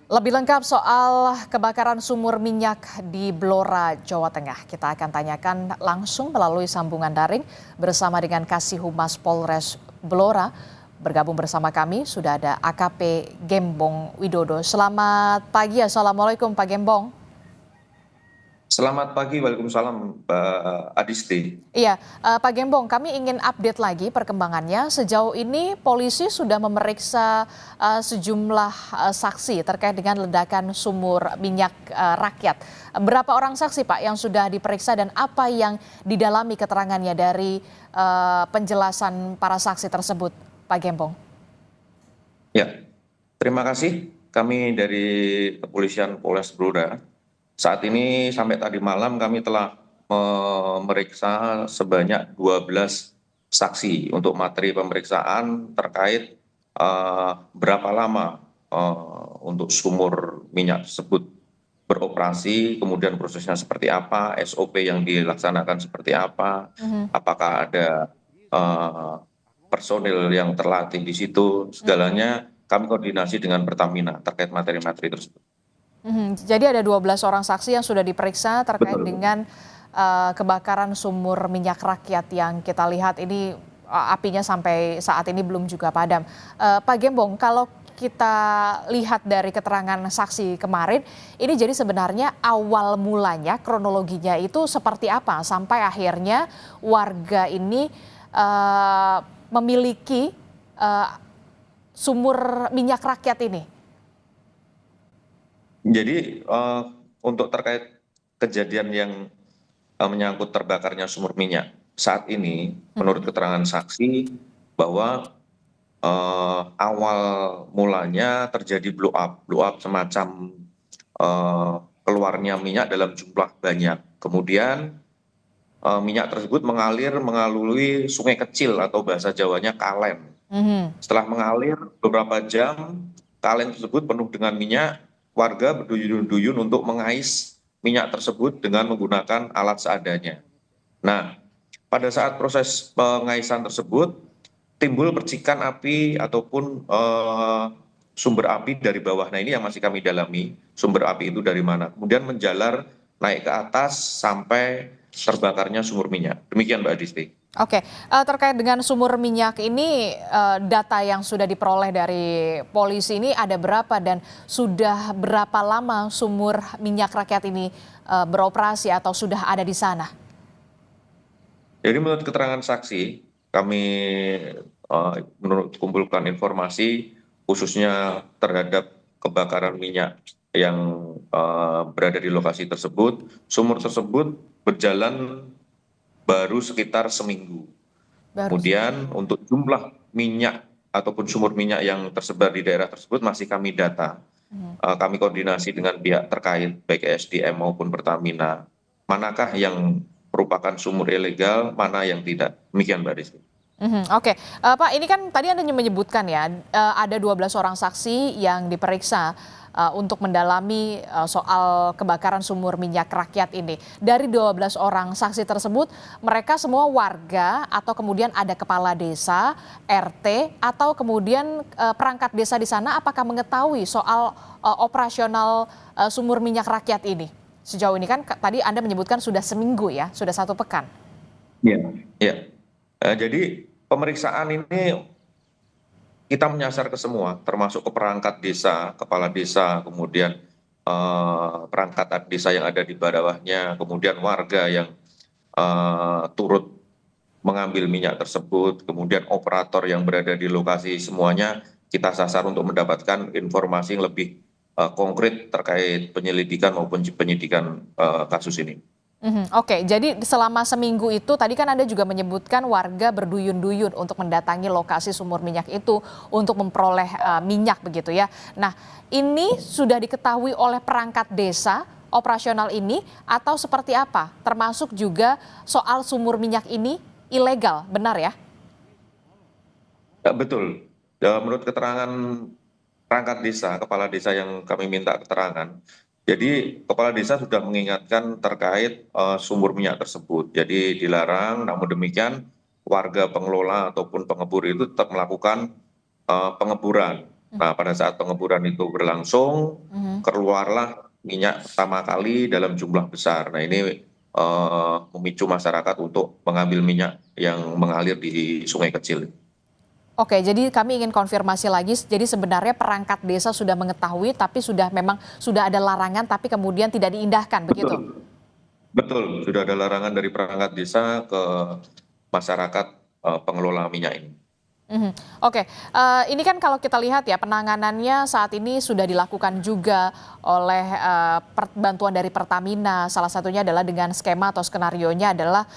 Lebih lengkap soal kebakaran sumur minyak di Blora, Jawa Tengah. Kita akan tanyakan langsung melalui sambungan daring bersama dengan Kasih Humas Polres Blora. Bergabung bersama kami sudah ada AKP Gembong Widodo. Selamat pagi, Assalamualaikum Pak Gembong. Selamat pagi, Waalaikumsalam, Mbak Adisti. Iya, Pak Gembong, kami ingin update lagi perkembangannya. Sejauh ini polisi sudah memeriksa sejumlah saksi terkait dengan ledakan sumur minyak rakyat. Berapa orang saksi, Pak, yang sudah diperiksa dan apa yang didalami keterangannya dari penjelasan para saksi tersebut, Pak Gembong? Ya, terima kasih. Kami dari Kepolisian Polres Blora, saat ini sampai tadi malam kami telah memeriksa sebanyak 12 saksi untuk materi pemeriksaan terkait berapa lama untuk sumur minyak tersebut beroperasi, kemudian prosesnya seperti apa, SOP yang dilaksanakan seperti apa, Mhm, apakah ada eh, personil yang terlatih di situ, mhm, segalanya kami koordinasi dengan Pertamina terkait materi-materi tersebut. mhm. Jadi ada 12 orang saksi yang sudah diperiksa terkait Betul. dengan kebakaran sumur minyak rakyat yang kita lihat ini apinya sampai saat ini belum juga padam. Pak Gembong, kalau kita lihat dari keterangan saksi kemarin, ini jadi sebenarnya awal mulanya kronologinya itu seperti apa sampai akhirnya warga ini memiliki eh, sumur minyak rakyat ini. Jadi untuk terkait kejadian yang menyangkut terbakarnya sumur minyak saat ini, menurut Mhm, keterangan saksi bahwa awal mulanya terjadi blow up semacam eh, keluarnya minyak dalam jumlah banyak. Kemudian minyak tersebut mengalir melalui sungai kecil atau bahasa Jawanya kalen. mhm. Setelah mengalir beberapa jam, kalen tersebut penuh dengan minyak, warga berduyun-duyun untuk mengais minyak tersebut dengan menggunakan alat seadanya. Nah, pada saat proses pengaisan tersebut, timbul percikan api ataupun sumber api dari bawah. Nah, ini yang masih kami dalami, sumber api itu dari mana. Kemudian menjalar naik ke atas sampai terbakarnya sumur minyak. Demikian Mbak Adisti. Oke, terkait dengan sumur minyak ini, data yang sudah diperoleh dari polisi ini ada berapa dan sudah berapa lama sumur minyak rakyat ini beroperasi atau sudah ada di sana? Jadi menurut keterangan saksi, kami menurut kumpulkan informasi khususnya terhadap kebakaran minyak yang berada di lokasi tersebut, sumur tersebut berjalan baru sekitar seminggu. Baru Kemudian seminggu. untuk jumlah minyak ataupun sumur minyak yang tersebar di daerah tersebut masih kami data. Mhm. Kami koordinasi dengan pihak terkait baik SDM maupun Pertamina. Manakah yang merupakan sumur ilegal, mana yang tidak. Demikian Mbak Rizky. Mhm, oke, Pak, ini kan tadi Anda menyebutkan ya, ada 12 orang saksi yang diperiksa, untuk mendalami, soal kebakaran sumur minyak rakyat ini. Dari 12 orang saksi tersebut, mereka semua warga atau kemudian ada kepala desa, RT, atau kemudian, perangkat desa di sana apakah mengetahui soal, operasional, sumur minyak rakyat ini? Sejauh ini kan tadi Anda menyebutkan sudah seminggu ya, sudah 1 pekan. Iya. Ya. Jadi pemeriksaan ini kita menyasar ke semua, termasuk ke perangkat desa, kepala desa, kemudian perangkat desa yang ada di bawahnya, kemudian warga yang turut mengambil minyak tersebut, kemudian operator yang berada di lokasi semuanya kita sasar untuk mendapatkan informasi yang lebih konkret terkait penyelidikan maupun penyidikan kasus ini. Mhm, oke, jadi selama seminggu itu tadi kan Anda juga menyebutkan warga berduyun-duyun untuk mendatangi lokasi sumur minyak itu untuk memperoleh minyak begitu ya. Nah, ini sudah diketahui oleh perangkat desa operasional ini atau seperti apa? Termasuk juga soal sumur minyak ini ilegal, benar ya? Betul. Menurut keterangan perangkat desa, kepala desa yang kami minta keterangan, jadi kepala desa sudah mengingatkan terkait sumur minyak tersebut. Jadi dilarang, namun demikian warga pengelola ataupun pengebur itu tetap melakukan pengeburan. Nah, pada saat pengeburan itu berlangsung, Mhm. keluarlah minyak pertama kali dalam jumlah besar. Nah, ini memicu masyarakat untuk mengambil minyak yang mengalir di sungai kecil. Oke, jadi kami ingin konfirmasi lagi. Jadi sebenarnya perangkat desa sudah mengetahui, tapi sudah ada larangan, tapi kemudian tidak diindahkan, begitu? Betul, betul. Sudah ada larangan dari perangkat desa ke masyarakat pengelola minyak ini. Mhm. Oke, ini kan kalau kita lihat ya penanganannya saat ini sudah dilakukan juga oleh bantuan dari Pertamina. Salah satunya adalah dengan skema atau skenarionya adalah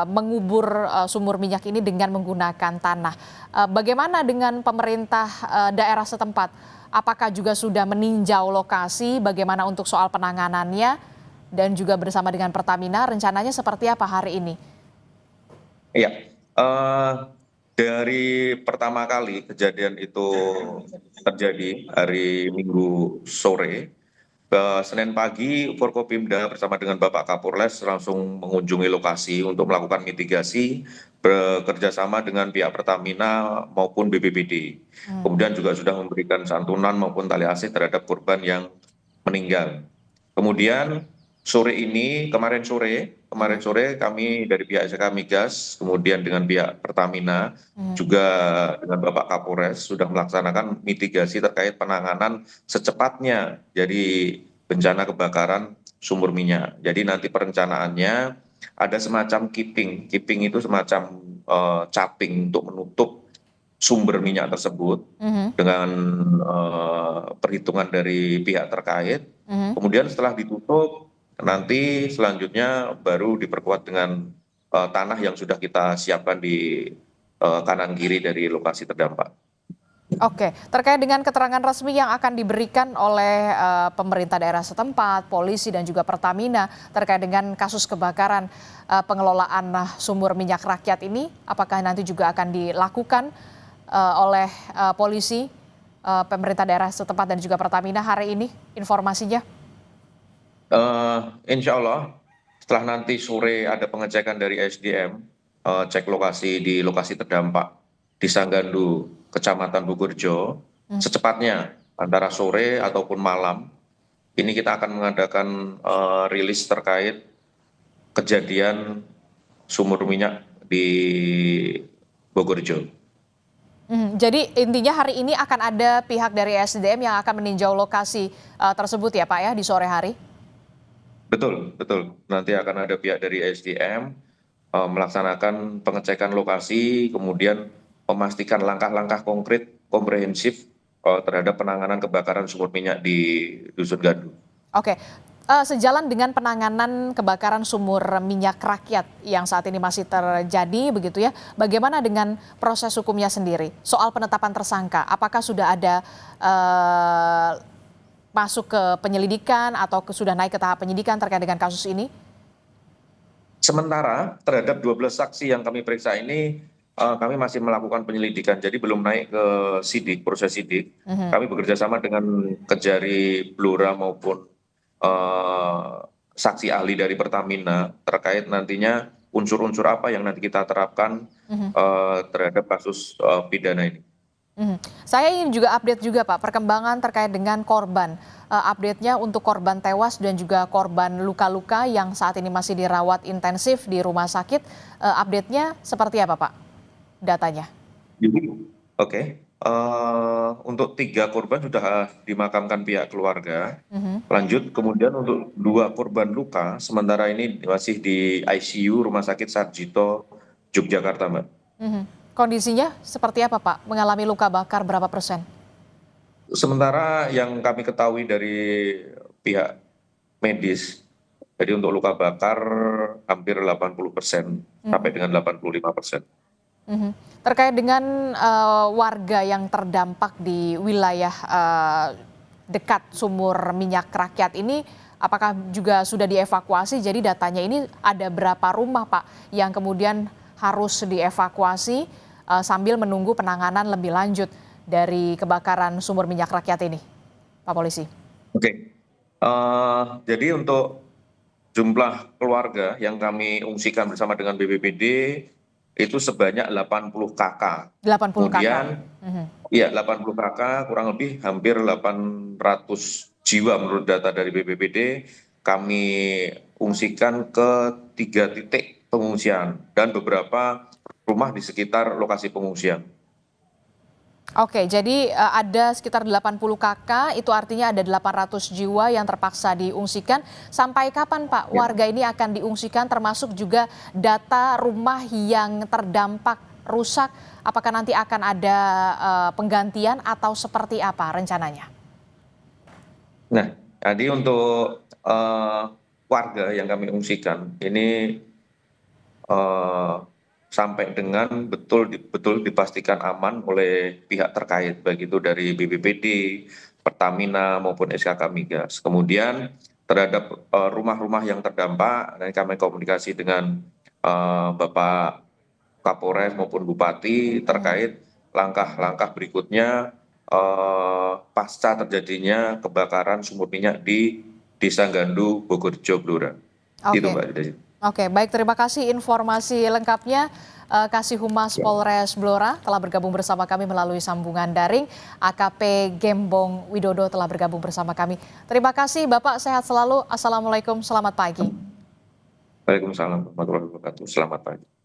mengubur sumur minyak ini dengan menggunakan tanah. Bagaimana dengan pemerintah daerah setempat? Apakah juga sudah meninjau lokasi? Bagaimana untuk soal penanganannya dan juga bersama dengan Pertamina rencananya seperti apa hari ini? Iya, eh, dari pertama kali kejadian itu terjadi hari Minggu sore, Senin pagi Forkopimda bersama dengan Bapak Kapolres langsung mengunjungi lokasi untuk melakukan mitigasi bekerjasama dengan pihak Pertamina maupun BPBD. Hmm. Kemudian juga sudah memberikan santunan maupun tali asih terhadap korban yang meninggal. Kemudian kemarin Mhm. sore kami dari pihak SK Migas, kemudian dengan pihak Pertamina, Mhm. juga dengan Bapak Kapolres sudah melaksanakan mitigasi terkait penanganan secepatnya jadi bencana kebakaran sumur minyak. Jadi nanti perencanaannya ada semacam keeping itu semacam caping untuk menutup sumber minyak tersebut Mhm. dengan perhitungan dari pihak terkait. Mhm. Kemudian setelah ditutup, nanti selanjutnya baru diperkuat dengan tanah yang sudah kita siapkan di kanan kiri dari lokasi terdampak. Oke, terkait dengan keterangan resmi yang akan diberikan oleh pemerintah daerah setempat, polisi dan juga Pertamina terkait dengan kasus kebakaran pengelolaan sumur minyak rakyat ini, apakah nanti juga akan dilakukan oleh polisi, pemerintah daerah setempat dan juga Pertamina hari ini informasinya? Insya Allah setelah nanti sore ada pengecekan dari SDM, cek lokasi di lokasi terdampak di Sanggandu, Kecamatan Bogorjo, Hmm. secepatnya antara sore ataupun malam, ini kita akan mengadakan rilis terkait kejadian sumur minyak di Bogorjo. Jadi intinya hari ini akan ada pihak dari SDM yang akan meninjau lokasi tersebut ya Pak ya di sore hari? Betul, betul. Nanti akan ada pihak dari SDM melaksanakan pengecekan lokasi, kemudian memastikan langkah-langkah konkret komprehensif terhadap penanganan kebakaran sumur minyak di Dusun Gandu. Oke, sejalan dengan penanganan kebakaran sumur minyak rakyat yang saat ini masih terjadi begitu ya, bagaimana dengan proses hukumnya sendiri? Soal penetapan tersangka, apakah sudah ada eh, masuk ke penyelidikan atau sudah naik ke tahap penyidikan terkait dengan kasus ini? Sementara terhadap 12 saksi yang kami periksa ini, kami masih melakukan penyelidikan, jadi belum naik ke sidik, proses sidik. Mhm. Kami bekerja sama dengan Kejari Blora maupun eh, saksi ahli dari Pertamina terkait nantinya unsur-unsur apa yang nanti kita terapkan Mhm. terhadap kasus pidana ini. Mhm. Saya ingin juga update juga Pak, perkembangan terkait dengan korban. Update-nya untuk korban tewas dan juga korban luka-luka yang saat ini masih dirawat intensif di rumah sakit. Update-nya seperti apa Pak datanya? Jadi, oke, untuk 3 korban sudah dimakamkan pihak keluarga. Mhm. Lanjut, kemudian untuk 2 korban luka, sementara ini masih di ICU Rumah Sakit Sarjito, Yogyakarta, Mbak. Mhm. Kondisinya seperti apa Pak? Mengalami luka bakar berapa persen? Sementara yang kami ketahui dari pihak medis, jadi untuk luka bakar hampir 80% sampai Mhm. dengan 85%. Mhm. Terkait dengan warga yang terdampak di wilayah dekat sumur minyak rakyat ini, apakah juga sudah dievakuasi? Jadi datanya ini ada berapa rumah Pak yang kemudian harus dievakuasi sambil menunggu penanganan lebih lanjut dari kebakaran sumur minyak rakyat ini, Pak Polisi? Oke, jadi untuk jumlah keluarga yang kami ungsikan bersama dengan BPBD itu sebanyak 80 KK. 80 kakak. Kemudian ya 80 KK kurang lebih hampir 800 jiwa menurut data dari BPBD kami ungsikan ke 3 titik pengungsian dan beberapa rumah di sekitar lokasi pengungsian. Oke, jadi ada sekitar 80 kakak, itu artinya ada 800 jiwa yang terpaksa diungsikan. Sampai kapan Pak Ya. warga ini akan diungsikan, termasuk juga data rumah yang terdampak rusak? Apakah nanti akan ada penggantian atau seperti apa rencananya? Nah, jadi untuk warga yang kami ungsikan ini eh, sampai dengan betul dipastikan aman oleh pihak terkait, baik itu dari BPBD, Pertamina maupun SKK Migas. Kemudian terhadap rumah-rumah yang terdampak, dan kami komunikasi dengan Bapak Kapolres maupun Bupati terkait langkah-langkah berikutnya pasca terjadinya kebakaran sumur minyak di Desa Gandu, Bogorjo, Blora. Itu Oke. Mbak Desi. Oke, baik, terima kasih informasi lengkapnya. Kasih Humas Polres Blora telah bergabung bersama kami melalui sambungan daring. AKP Gembong Widodo telah bergabung bersama kami. Terima kasih Bapak, sehat selalu. Assalamualaikum, selamat pagi. Waalaikumsalam warahmatullahi wabarakatuh. Selamat pagi.